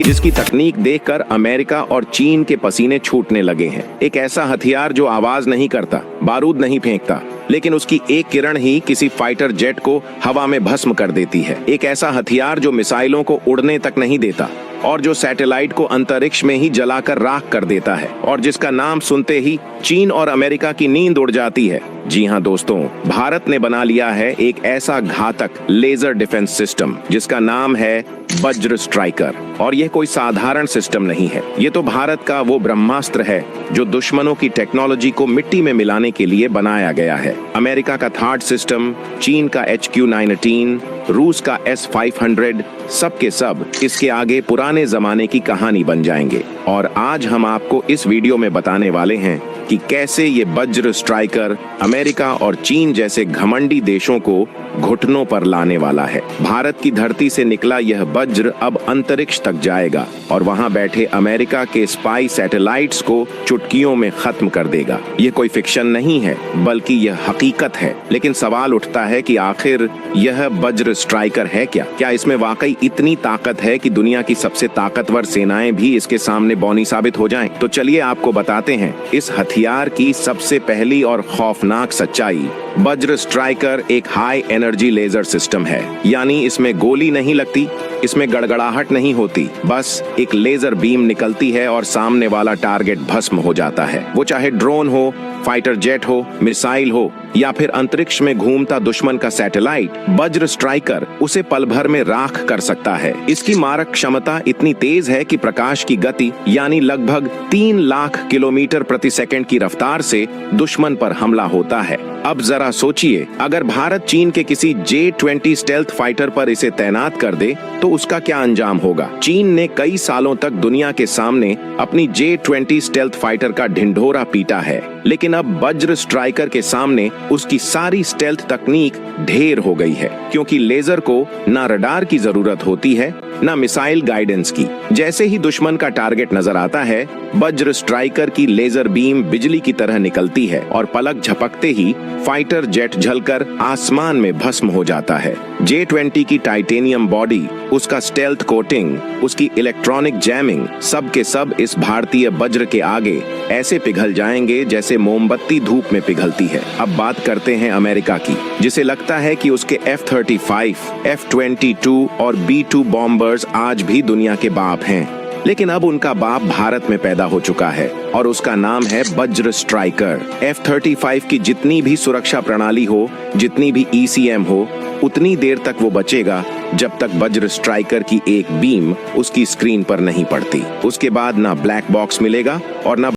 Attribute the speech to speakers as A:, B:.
A: जिसकी तकनीक देखकर अमेरिका और चीन के पसीने छूटने लगे हैं। एक ऐसा हथियार जो आवाज नहीं करता, बारूद नहीं फेंकता, लेकिन उसकी एक किरण ही किसी फाइटर जेट को हवा में भस्म कर देती है। एक ऐसा हथियार जो मिसाइलों को उड़ने तक नहीं देता और जो सैटेलाइट को अंतरिक्ष में ही जलाकर राख कर देता है, और जिसका नाम सुनते ही चीन और अमेरिका की नींद उड़ जाती है। जी हाँ दोस्तों, भारत ने बना लिया है एक ऐसा घातक लेजर डिफेंस सिस्टम जिसका नाम है वज्र स्ट्राइकर। और यह कोई साधारण सिस्टम नहीं है, ये तो भारत का वो ब्रह्मास्त्र है जो दुश्मनों की टेक्नोलॉजी को मिट्टी में मिलाने के लिए बनाया गया है। अमेरिका का थार्ड सिस्टम, चीन का HQ-19, रूस का S-500, सब के सब इसके आगे पुराने जमाने की कहानी बन जाएंगे। और आज हम आपको इस वीडियो में बताने वाले हैं कि कैसे ये वज्र स्ट्राइकर अमेरिका और चीन जैसे घमंडी देशों को घुटनों पर लाने वाला है। भारत की धरती से निकला यह वज्र अब अंतरिक्ष तक जाएगा और वहां बैठे अमेरिका के स्पाई सैटेलाइट्स को चुटकियों में खत्म कर देगा। ये कोई फिक्शन नहीं है, बल्कि यह हकीकत है। लेकिन सवाल उठता है कि आखिर यह वज्र स्ट्राइकर है क्या? क्या इसमें वाकई इतनी ताकत है कि दुनिया की सबसे ताकतवर सेनाएं भी इसके सामने बौनी साबित हो जाएं? तो चलिए आपको बताते हैं इस हथियार की सबसे पहली और खौफनाक सच्चाई। वज्र स्ट्राइकर एक हाई एनर्जी लेजर सिस्टम है, यानी इसमें गोली नहीं लगती, इसमें गड़गड़ाहट नहीं होती, बस एक लेजर बीम निकलती है और सामने वाला टारगेट भस्म हो जाता है। वो चाहे ड्रोन हो, फाइटर जेट हो, मिसाइल हो या फिर अंतरिक्ष में घूमता दुश्मन का सैटेलाइट, वज्र स्ट्राइकर उसे पल भर में राख कर सकता है। इसकी मारक क्षमता इतनी तेज है कि प्रकाश की गति यानी लगभग 3 लाख किलोमीटर प्रति सेकंड की रफ्तार से दुश्मन पर हमला होता है। अब जरा सोचिए, अगर भारत चीन के किसी J-20 स्टेल्थ फाइटर पर इसे तैनात कर दे तो उसका क्या अंजाम होगा? चीन ने कई सालों तक दुनिया के सामने अपनी J-20 स्टेल्थ फाइटर का ढिंढोरा पीटा है, लेकिन अब वज्र स्ट्राइकर के सामने उसकी सारी स्टेल्थ तकनीक ढेर हो गई है, क्योंकि लेजर को ना रडार की जरूरत होती है ना मिसाइल गाइडेंस की। जैसे ही दुश्मन का टारगेट नजर आता है, वज्र स्ट्राइकर की लेजर बीम बिजली की तरह निकलती है और पलक झपकते ही फाइटर जेट जलकर आसमान में भस्म हो जाता है। J-20 की टाइटेनियम बॉडी, उसका स्टेल्थ कोटिंग, उसकी इलेक्ट्रॉनिक जैमिंग, सब के सब इस भारतीय वज्र के आगे ऐसे पिघल जाएंगे जैसे मोमबत्ती धूप में पिघलती है। अब बात करते हैं अमेरिका की, जिसे लगता है कि उसके F-35, F-22 और B-2 बॉम्बर्स आज भी दुनिया के बाप हैं, लेकिन अब उनका बाप भारत में पैदा हो चुका है और उसका नाम है वज्र स्ट्राइकर। F-35 की जितनी भी सुरक्षा प्रणाली हो, जितनी भी ECM हो, उतनी देर तक वो बचेगा जब तक वज्र स्ट्राइकर की एक बीम उसकी स्क्रीन पर नहीं पड़ती। उसके बाद ना ब्लैक बॉक्स मिलेगा और ना